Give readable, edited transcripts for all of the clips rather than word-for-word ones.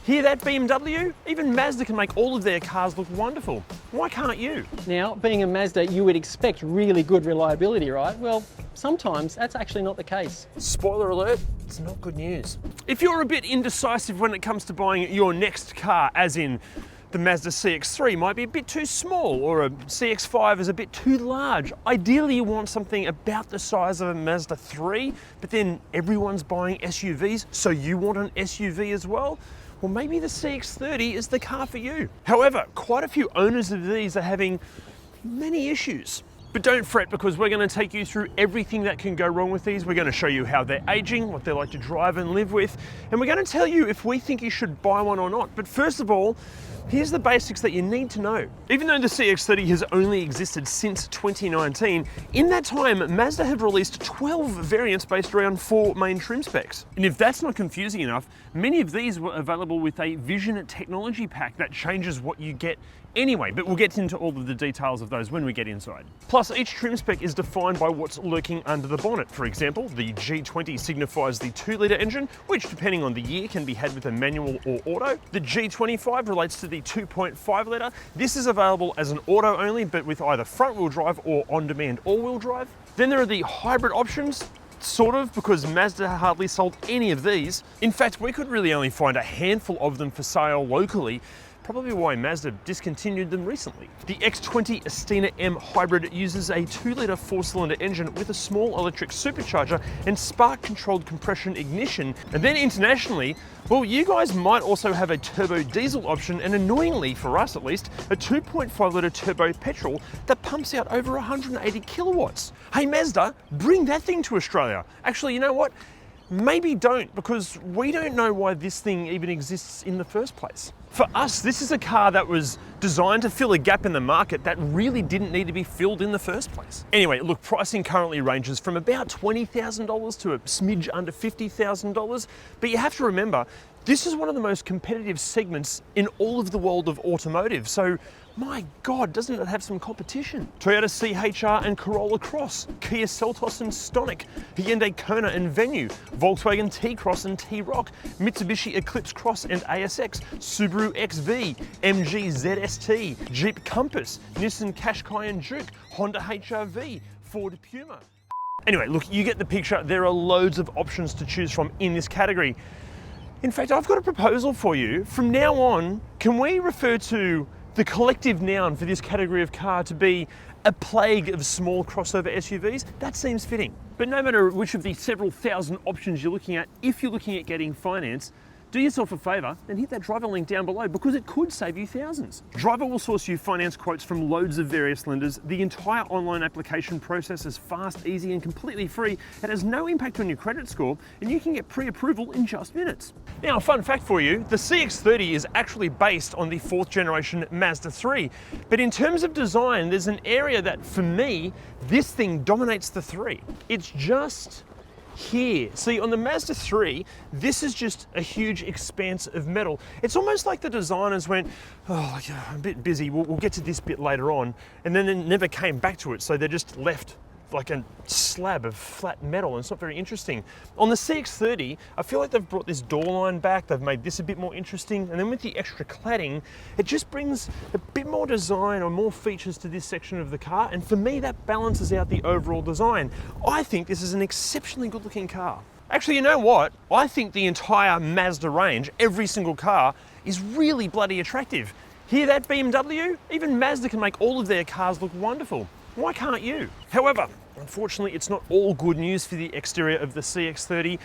Hear that, BMW? Even Mazda can make all of their cars look wonderful. Why can't you? Now, being a Mazda, you would expect really good reliability, right? Well, sometimes that's actually not the case. Spoiler alert, it's not good news. If you're a bit indecisive when it comes to buying your next car, as in the Mazda CX-30 might be a bit too small, or a CX-5 is a bit too large. Ideally, you want something about the size of a Mazda 3, but then everyone's buying SUVs, so you want an SUV as well? Well, maybe the CX-30 is the car for you. However, quite a few owners of these are having many issues. But don't fret, because we're going to take you through everything that can go wrong with these. We're going to show you how they're aging, what they're like to drive and live with, and we're going to tell you if we think you should buy one or not. But first of all, here's the basics that you need to know. Even though the CX-30 has only existed since 2019, in that time, Mazda have released 12 variants based around 4 main trim specs. And if that's not confusing enough, many of these were available with a Vision technology pack that changes what you get anyway, but we'll get into all of the details of those when we get inside. Plus, each trim spec is defined by what's lurking under the bonnet. For example, the G20 signifies the 2-litre engine, which depending on the year can be had with a manual or auto. The G25 relates to the 2.5-litre. This is available as an auto only, but with either front-wheel drive or on-demand all-wheel drive. Then there are the hybrid options, sort of, because Mazda hardly sold any of these. In fact, we could really only find a handful of them for sale locally, probably why Mazda discontinued them recently. The X20 Astina M Hybrid uses a 2-litre 4-cylinder engine with a small electric supercharger and spark-controlled compression ignition. And then internationally, well, you guys might also have a turbo diesel option, and annoyingly, for us at least, a 2.5-litre turbo petrol that pumps out over 180 kilowatts. Hey Mazda, bring that thing to Australia. Actually, you know what? Maybe don't, because we don't know why this thing even exists in the first place. For us, this is a car that was designed to fill a gap in the market that really didn't need to be filled in the first place. Anyway, look, pricing currently ranges from about $20,000 to a smidge under $50,000, but you have to remember, this is one of the most competitive segments in all of the world of automotive, so my God, doesn't it have some competition? Toyota CHR and Corolla Cross, Kia Seltos and Stonic, Hyundai Kona and Venue, Volkswagen T-Cross and T-Roc, Mitsubishi Eclipse Cross and ASX, Subaru XV, MG ZST, Jeep Compass, Nissan Qashqai and Juke, Honda HR-V, Ford Puma. Anyway, look, you get the picture. There are loads of options to choose from in this category. In fact, I've got a proposal for you. From now on, can we refer to the collective noun for this category of car to be a plague of small crossover SUVs? That seems fitting. But no matter which of the several thousand options you're looking at, if you're looking at getting finance, do yourself a favour and hit that Driver link down below, because it could save you thousands. Driver will source you finance quotes from loads of various lenders. The entire online application process is fast, easy and completely free. It has no impact on your credit score, and you can get pre-approval in just minutes. Now, a fun fact for you, the CX-30 is actually based on the 4th generation Mazda 3. But in terms of design, there's an area that, for me, this thing dominates the 3. It's just here. See, on the Mazda 3, this is just a huge expanse of metal. It's almost like the designers went, oh, I'm a bit busy, we'll get to this bit later on, and then they never came back to it, so they're just left like a slab of flat metal, and it's not very interesting. On the CX-30, I feel like they've brought this door line back, they've made this a bit more interesting, and then with the extra cladding, it just brings a bit more design or more features to this section of the car, and for me, that balances out the overall design. I think this is an exceptionally good looking car. Actually, you know what? I think the entire Mazda range, every single car, is really bloody attractive. Hear that, BMW? Even Mazda can make all of their cars look wonderful. Why can't you? However, unfortunately, it's not all good news for the exterior of the CX-30.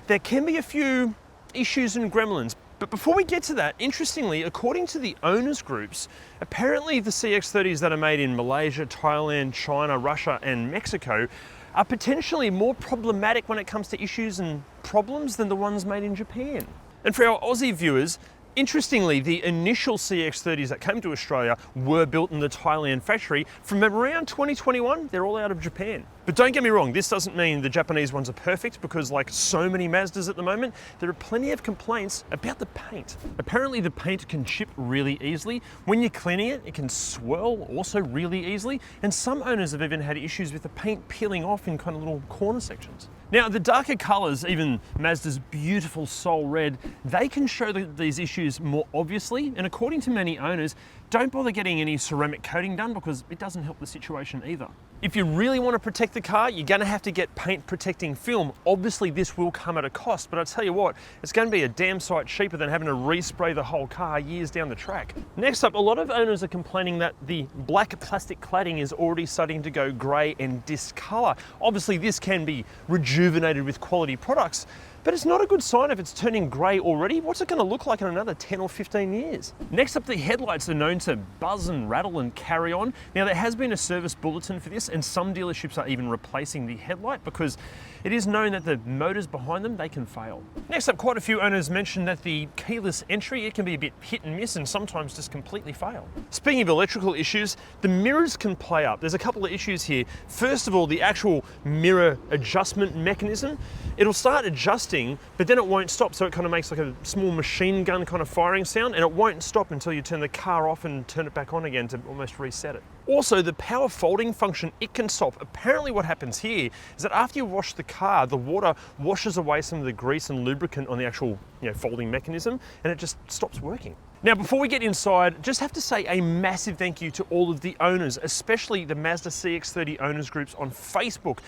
There can be a few issues and gremlins. But before we get to that, interestingly, according to the owners groups, apparently the CX-30s that are made in Malaysia, Thailand, China, Russia, and Mexico are potentially more problematic when it comes to issues and problems than the ones made in Japan. And for our Aussie viewers, interestingly, the initial CX-30s that came to Australia were built in the Thailand factory. From around 2021, they're all out of Japan. But don't get me wrong, this doesn't mean the Japanese ones are perfect, because like so many Mazdas at the moment, there are plenty of complaints about the paint. Apparently the paint can chip really easily. When you're cleaning it, it can swirl also really easily. And some owners have even had issues with the paint peeling off in kind of little corner sections. Now, the darker colors, even Mazda's beautiful Soul Red, they can show these issues more obviously, and according to many owners, don't bother getting any ceramic coating done because it doesn't help the situation either. If you really want to protect the car, you're going to have to get paint protecting film. Obviously this will come at a cost, but I tell you what, it's going to be a damn sight cheaper than having to respray the whole car years down the track. Next up, a lot of owners are complaining that the black plastic cladding is already starting to go grey and discolor. Obviously this can be rejuvenated with quality products, but it's not a good sign if it's turning grey already. What's it going to look like in another 10 or 15 years? Next up, the headlights are known to buzz and rattle and carry on. Now, there has been a service bulletin for this, and some dealerships are even replacing the headlight because it is known that the motors behind them, they can fail. Next up, quite a few owners mentioned that the keyless entry, it can be a bit hit and miss and sometimes just completely fail. Speaking of electrical issues, the mirrors can play up. There's a couple of issues here. First of all, the actual mirror adjustment mechanism, it'll start adjusting, but then it won't stop. So it kind of makes like a small machine gun kind of firing sound, and it won't stop until you turn the car off and turn it back on again to almost reset it. Also, the power folding function, it can stop. Apparently what happens here is that after you wash the car, the water washes away some of the grease and lubricant on the actual folding mechanism, and it just stops working. Now, before we get inside, just have to say a massive thank you to all of the owners, especially the Mazda CX-30 owners groups on Facebook.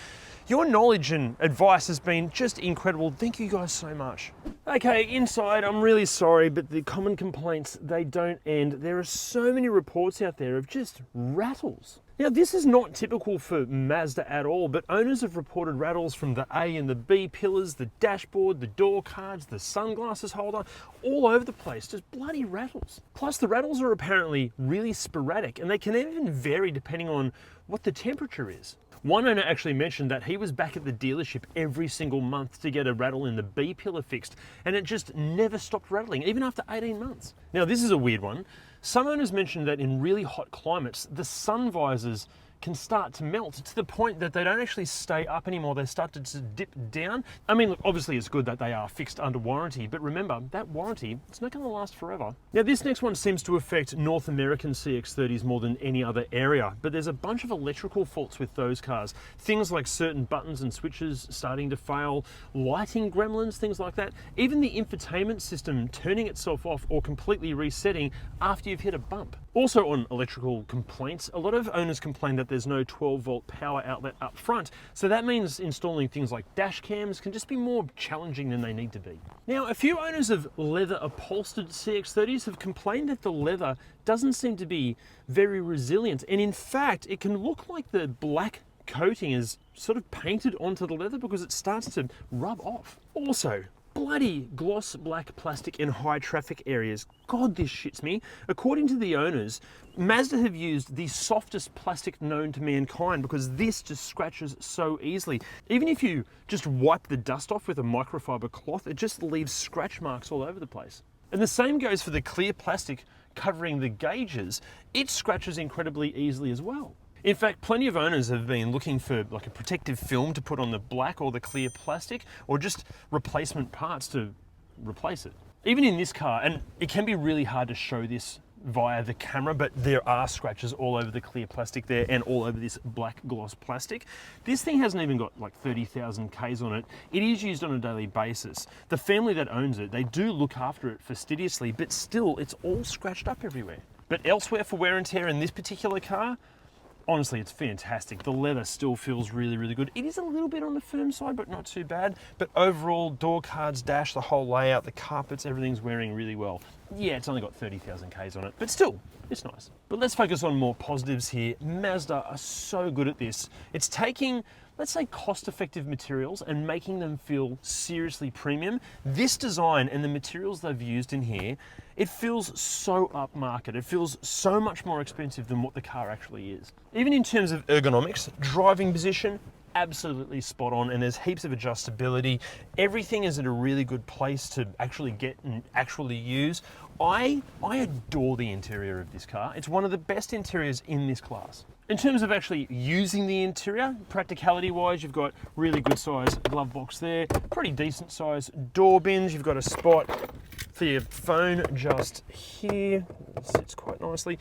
Your knowledge and advice has been just incredible. Thank you guys so much. Okay, inside, I'm really sorry, but the common complaints, they don't end. There are so many reports out there of just rattles. Now, this is not typical for Mazda at all, but owners have reported rattles from the A and the B pillars, the dashboard, the door cards, the sunglasses holder, all over the place, just bloody rattles. Plus, the rattles are apparently really sporadic, and they can even vary depending on what the temperature is. One owner actually mentioned that he was back at the dealership every single month to get a rattle in the B pillar fixed, and it just never stopped rattling, even after 18 months. Now, this is a weird one. Some owners mentioned that in really hot climates, the sun visors can start to melt to the point that they don't actually stay up anymore. They start to just dip down. I mean, look, obviously it's good that they are fixed under warranty, but remember, that warranty, it's not going to last forever. Now, this next one seems to affect North American CX-30s more than any other area, but there's a bunch of electrical faults with those cars. Things like certain buttons and switches starting to fail, lighting gremlins, things like that. Even the infotainment system turning itself off or completely resetting after you've hit a bump. Also on electrical complaints, a lot of owners complain that there's no 12-volt power outlet up front, so that means installing things like dash cams can just be more challenging than they need to be. Now, a few owners of leather upholstered CX-30s have complained that the leather doesn't seem to be very resilient, and in fact, it can look like the black coating is sort of painted onto the leather because it starts to rub off. Also, bloody gloss black plastic in high traffic areas. God, this shits me. According to the owners, Mazda have used the softest plastic known to mankind because this just scratches so easily. Even if you just wipe the dust off with a microfiber cloth, it just leaves scratch marks all over the place. And the same goes for the clear plastic covering the gauges. It scratches incredibly easily as well. In fact, plenty of owners have been looking for like a protective film to put on the black or the clear plastic, or just replacement parts to replace it. Even in this car, and it can be really hard to show this via the camera, but there are scratches all over the clear plastic there and all over this black gloss plastic. This thing hasn't even got like 30,000 Ks on it. It is used on a daily basis. The family that owns it, they do look after it fastidiously, but still it's all scratched up everywhere. But elsewhere for wear and tear in this particular car, honestly, it's fantastic. The leather still feels really, really good. It is a little bit on the firm side, but not too bad. But overall, door cards, dash, the whole layout, the carpets, everything's wearing really well. Yeah, it's only got 30,000 Ks on it, but still, it's nice. But let's focus on more positives here. Mazda are so good at this. It's taking, let's say, cost-effective materials and making them feel seriously premium. This design and the materials they've used in here, it feels so upmarket. It feels so much more expensive than what the car actually is. Even in terms of ergonomics, driving position, absolutely spot on, and there's heaps of adjustability. Everything is at a really good place to actually get and actually use. I adore the interior of this car. It's one of the best interiors in this class. In terms of actually using the interior, practicality wise, you've got really good size glove box there, pretty decent size door bins. You've got a spot for your phone just here. It sits quite nicely.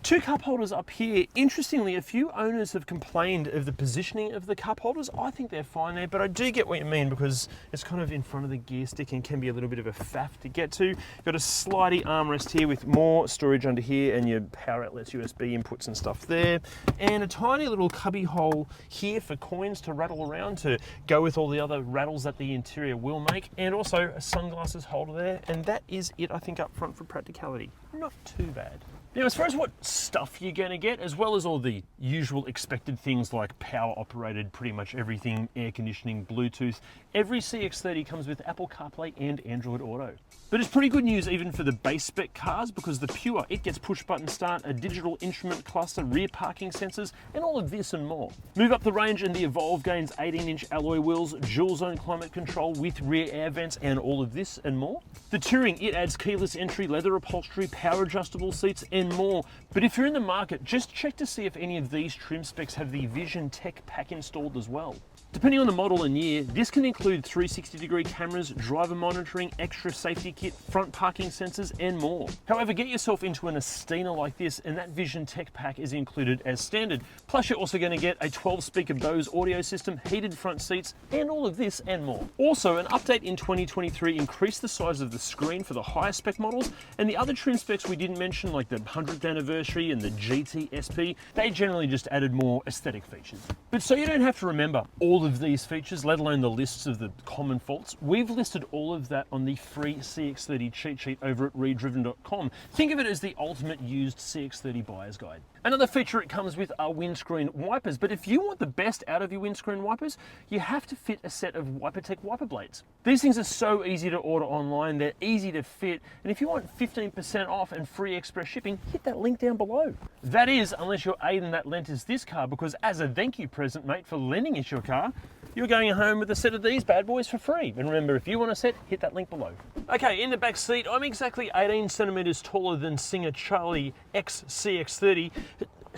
2 cup holders up here. Interestingly, a few owners have complained of the positioning of the cup holders. I think they're fine there, but I do get what you mean because it's kind of in front of the gear stick and can be a little bit of a faff to get to. You've got a slidey armrest here with more storage under here and your power outlets, USB inputs and stuff there. And a tiny little cubby hole here for coins to rattle around to go with all the other rattles that the interior will make. And also a sunglasses holder there. And that is it, I think, up front for practicality. Not too bad. Now, as far as what stuff you're going to get, as well as all the usual expected things like power operated, pretty much everything, air conditioning, Bluetooth, every CX-30 comes with Apple CarPlay and Android Auto. But it's pretty good news even for the base spec cars, because the Pure, it gets push button start, a digital instrument cluster, rear parking sensors, and all of this and more. Move up the range and the Evolve gains 18-inch alloy wheels, dual zone climate control with rear air vents, and all of this and more. The Touring, it adds keyless entry, leather upholstery, power adjustable seats, and more. But if you're in the market, just check to see if any of these trim specs have the Vision Tech pack installed as well. Depending on the model and year, this can include 360-degree cameras, driver monitoring, extra safety kit, front parking sensors, and more. However, get yourself into an Estina like this, and that Vision Tech pack is included as standard. Plus, you're also going to get a 12-speaker Bose audio system, heated front seats, and all of this and more. Also, an update in 2023 increased the size of the screen for the higher spec models, and the other trim specs we didn't mention, like the 100th anniversary and the GT SP, they generally just added more aesthetic features. But so you don't have to remember all of these features, let alone the lists of the common faults, we've listed all of that on the free CX-30 cheat sheet over at ReDriven.com. Think of it as the ultimate used CX-30 buyer's guide. Another feature it comes with are windscreen wipers, but if you want the best out of your windscreen wipers, you have to fit a set of Wipertech wiper blades. These things are so easy to order online, they're easy to fit, and if you want 15% off and free express shipping, hit that link down below. That is, unless you're Aiden that lent us this car, because as a thank you present, mate, for lending us your car, you're going home with a set of these bad boys for free. And remember, if you want a set, hit that link below. Okay, in the back seat, I'm exactly 18 centimeters taller than singer Charlie X CX-30,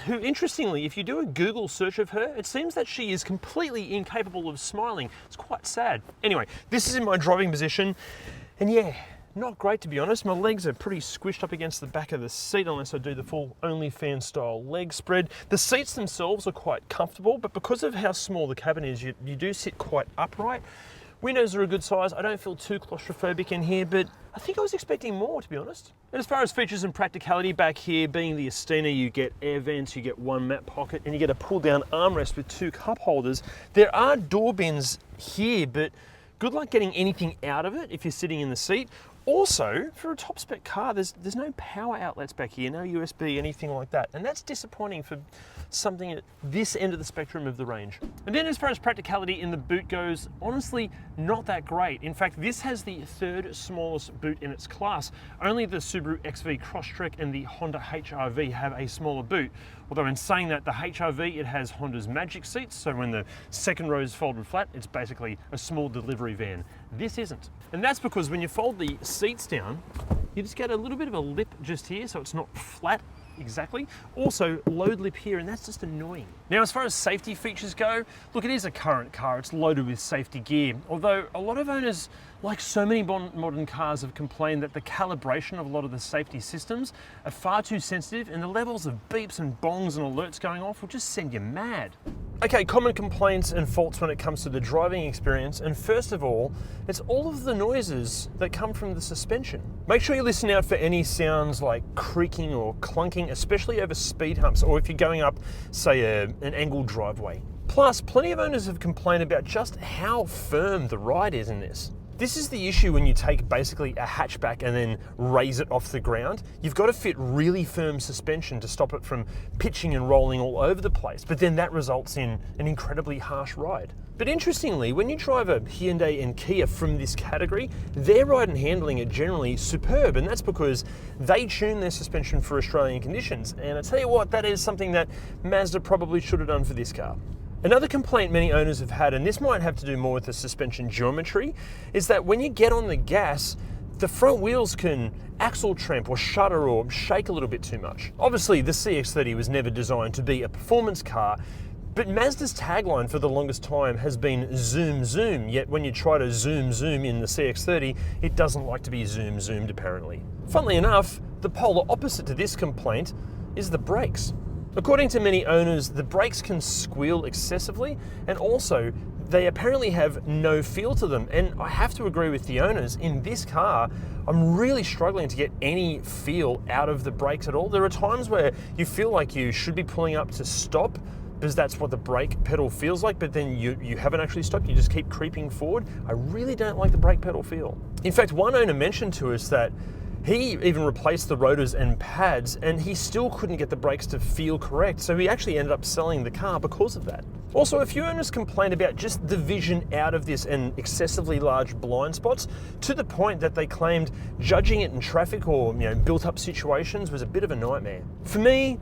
who, interestingly, if you do a Google search of her, it seems that she is completely incapable of smiling. It's quite sad. Anyway, this is in my driving position, and yeah, not great to be honest. My legs are pretty squished up against the back of the seat unless I do the full OnlyFans style leg spread. The seats themselves are quite comfortable, but because of how small the cabin is, you do sit quite upright. Windows are a good size. I don't feel too claustrophobic in here, but I think I was expecting more, to be honest. And as far as features and practicality, back here, being the Estina, you get air vents, you get one map pocket, and you get a pull-down armrest with 2 cup holders. There are door bins here, but good luck getting anything out of it if you're sitting in the seat. Also, for a top spec car, there's no power outlets back here, no USB, anything like that. And that's disappointing for something at this end of the spectrum of the range. And then as far as practicality in the boot goes, honestly, not that great. In fact, this has the 3rd smallest boot in its class. Only the Subaru XV Crosstrek and the Honda HR-V have a smaller boot. Although in saying that, the HR-V, it has Honda's Magic seats, so when the second row is folded flat, it's basically a small delivery van. This isn't. And that's because when you fold the seats down, you just get a little bit of a lip just here, so it's not flat exactly. Also, load lip here, and that's just annoying. Now, as far as safety features go, look, it is a current car. It's loaded with safety gear. Although a lot of owners, like so many modern cars, have complained that the calibration of a lot of the safety systems are far too sensitive, and the levels of beeps and bongs and alerts going off will just send you mad. Okay, common complaints and faults when it comes to the driving experience, and first of all, it's all of the noises that come from the suspension. Make sure you listen out for any sounds like creaking or clunking, especially over speed humps or if you're going up, say, an angled driveway. Plus, plenty of owners have complained about just how firm the ride is in this. This is the issue when you take basically a hatchback and then raise it off the ground. You've got to fit really firm suspension to stop it from pitching and rolling all over the place, but then that results in an incredibly harsh ride. But interestingly, when you drive a Hyundai and Kia from this category, their ride and handling are generally superb, and that's because they tune their suspension for Australian conditions. And I tell you what, that is something that Mazda probably should have done for this car. Another complaint many owners have had, and this might have to do more with the suspension geometry, is that when you get on the gas, the front wheels can axle tramp or shudder or shake a little bit too much. Obviously, the CX-30 was never designed to be a performance car, but Mazda's tagline for the longest time has been zoom zoom, yet when you try to zoom zoom in the CX-30, it doesn't like to be zoom zoomed apparently. Funnily enough, the polar opposite to this complaint is the brakes. According to many owners, the brakes can squeal excessively, and also they apparently have no feel to them. And I have to agree with the owners, in this car, I'm really struggling to get any feel out of the brakes at all. There are times where you feel like you should be pulling up to stop because that's what the brake pedal feels like, but then you haven't actually stopped, you just keep creeping forward. I really don't like the brake pedal feel. In fact, one owner mentioned to us that he even replaced the rotors and pads and he still couldn't get the brakes to feel correct, so he actually ended up selling the car because of that. Also, a few owners complained about just the vision out of this and excessively large blind spots, to the point that they claimed judging it in traffic or built up situations was a bit of a nightmare. For me,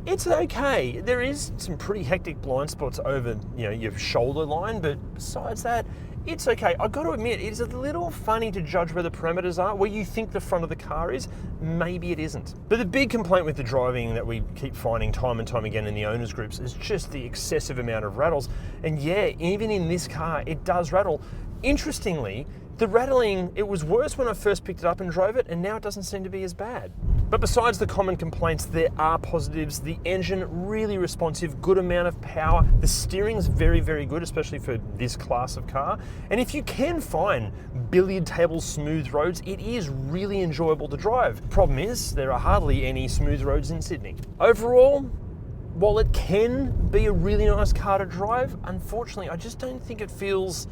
it's okay. There is some pretty hectic blind spots over your shoulder line, but besides that, it's okay. I've got to admit, it's a little funny to judge where the parameters are, where you think the front of the car is, maybe it isn't. But the big complaint with the driving that we keep finding time and time again in the owners groups is just the excessive amount of rattles. And yeah, even in this car, it does rattle. Interestingly, the rattling, it was worse when I first picked it up and drove it, and now it doesn't seem to be as bad. But besides the common complaints, there are positives. The engine, really responsive, good amount of power. The steering's very, very good, especially for this class of car. And if you can find billiard table smooth roads, it is really enjoyable to drive. Problem is, there are hardly any smooth roads in Sydney. Overall, while it can be a really nice car to drive, unfortunately, I just don't think it feels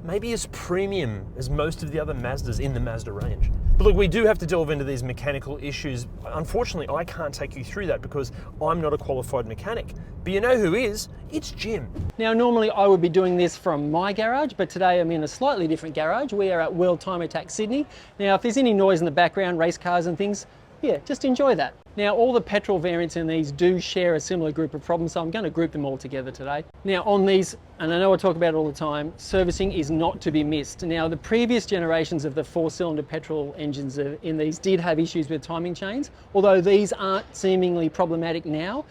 maybe as premium as most of the other Mazdas in the Mazda range. But look, we do have to delve into these mechanical issues. Unfortunately, I can't take you through that because I'm not a qualified mechanic. But you know who is? It's Jim. Now, normally I would be doing this from my garage, but today I'm in a slightly different garage. We are at World Time Attack Sydney. Now, if there's any noise in the background, race cars and things, yeah, just enjoy that. Now, all the petrol variants in these do share a similar group of problems, so I'm going to group them all together today. Now, on these, and I know I talk about it all the time, servicing is not to be missed. Now, the previous generations of the four-cylinder petrol engines in these did have issues with timing chains, although these aren't seemingly problematic now.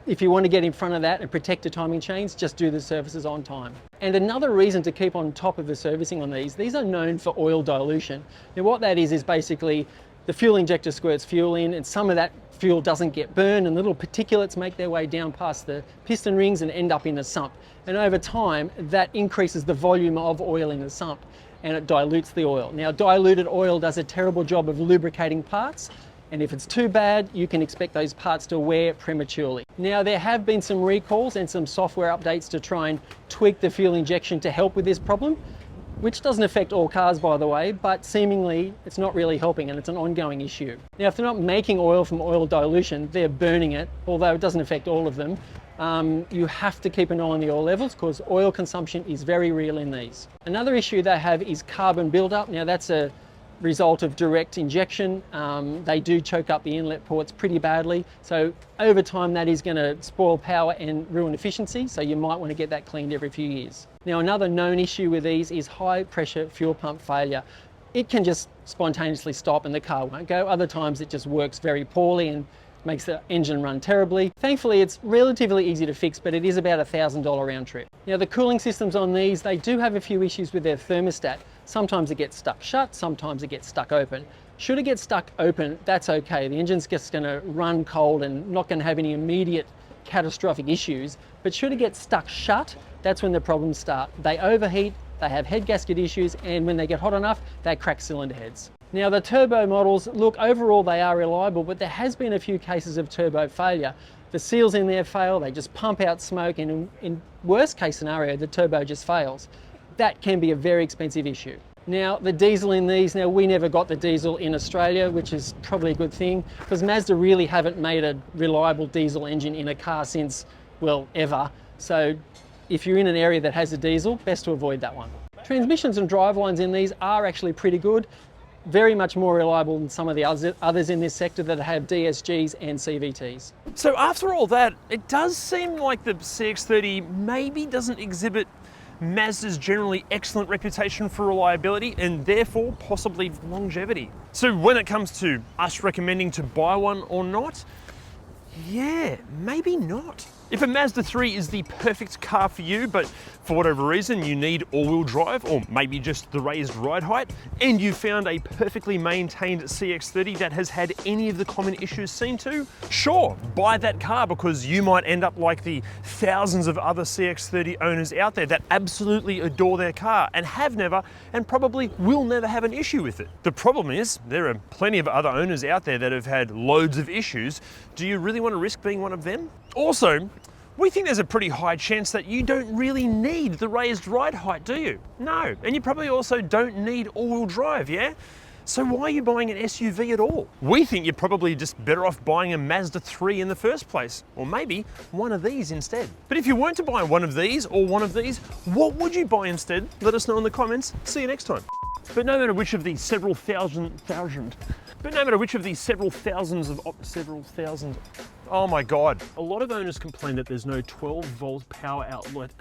If you want to get in front of that and protect the timing chains, just do the services on time. And another reason to keep on top of the servicing on these are known for oil dilution. Now, what that is basically the fuel injector squirts fuel in, and some of that fuel doesn't get burned, and little particulates make their way down past the piston rings and end up in the sump. And over time, that increases the volume of oil in the sump and it dilutes the oil. Now, diluted oil does a terrible job of lubricating parts, and if it's too bad, you can expect those parts to wear prematurely. Now, there have been some recalls and some software updates to try and tweak the fuel injection to help with this problem, which doesn't affect all cars, by the way, but seemingly it's not really helping and it's an ongoing issue. Now, if they're not making oil from oil dilution, they're burning it, although it doesn't affect all of them. You have to keep an eye on the oil levels because oil consumption is very real in these. Another issue they have is carbon buildup. Now, that's a result of direct injection. They do choke up the inlet ports pretty badly. So over time, that is going to spoil power and ruin efficiency. So you might want to get that cleaned every few years. Now, another known issue with these is high pressure fuel pump failure. It can just spontaneously stop and the car won't go. Other times it just works very poorly and makes the engine run terribly. Thankfully, it's relatively easy to fix, but it is about $1,000 round trip. Now, the cooling systems on these, they do have a few issues with their thermostat. Sometimes it gets stuck shut, sometimes it gets stuck open. Should it get stuck open, that's okay. The engine's just gonna run cold and not gonna have any immediate catastrophic issues. But should it get stuck shut, that's when the problems start. They overheat, they have head gasket issues, and when they get hot enough, they crack cylinder heads. Now, the turbo models, look, overall they are reliable, but there has been a few cases of turbo failure. The seals in there fail, they just pump out smoke, and in worst case scenario, the turbo just fails. That can be a very expensive issue. Now, the diesel in these, now we never got the diesel in Australia, which is probably a good thing, because Mazda really haven't made a reliable diesel engine in a car since, well, ever. So if you're in an area that has a diesel, best to avoid that one. Transmissions and drivelines in these are actually pretty good. very much more reliable than some of the others in this sector that have DSGs and CVTs. So after all that, it does seem like the CX-30 maybe doesn't exhibit Mazda's generally excellent reputation for reliability and therefore possibly longevity. So when it comes to us recommending to buy one or not, yeah, maybe not. If a Mazda 3 is the perfect car for you, but for whatever reason you need all-wheel drive or maybe just the raised ride height, and you found a perfectly maintained CX-30 that has had any of the common issues seen to, sure, buy that car because you might end up like the thousands of other CX-30 owners out there that absolutely adore their car and have never and probably will never have an issue with it. The problem is there are plenty of other owners out there that have had loads of issues. Do you really want to risk being one of them? Also, we think there's a pretty high chance that you don't really need the raised ride height, do you? No, and you probably also don't need all-wheel drive, yeah? So why are you buying an SUV at all? We think you're probably just better off buying a Mazda 3 in the first place, or maybe one of these instead. But if you weren't to buy one of these or one of these, what would you buy instead? Let us know in the comments. See you next time. But no matter which of these several thousand, oh my God. A lot of owners complain that there's no 12-volt power outlet.